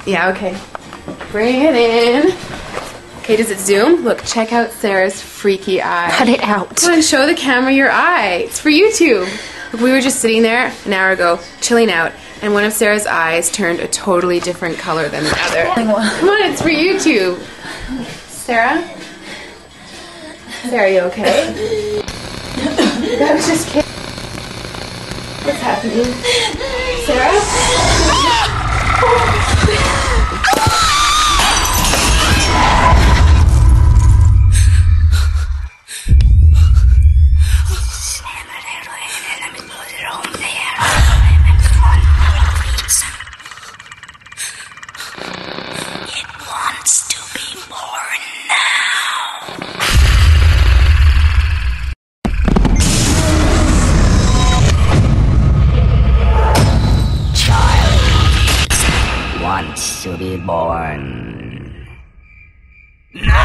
Yeah, okay. Bring it in. Okay, does it zoom? Look, check out Sarah's freaky eye. Cut it out. Come on, show the camera your eye. It's for YouTube. Look, we were just sitting there an hour ago, chilling out, and one of Sarah's eyes turned a totally different color than the other. Come on, it's for YouTube. Sarah? Sarah, are you okay? That was just kidding. What's happening? Sarah? It wants to be born now. Child wants to be born. No!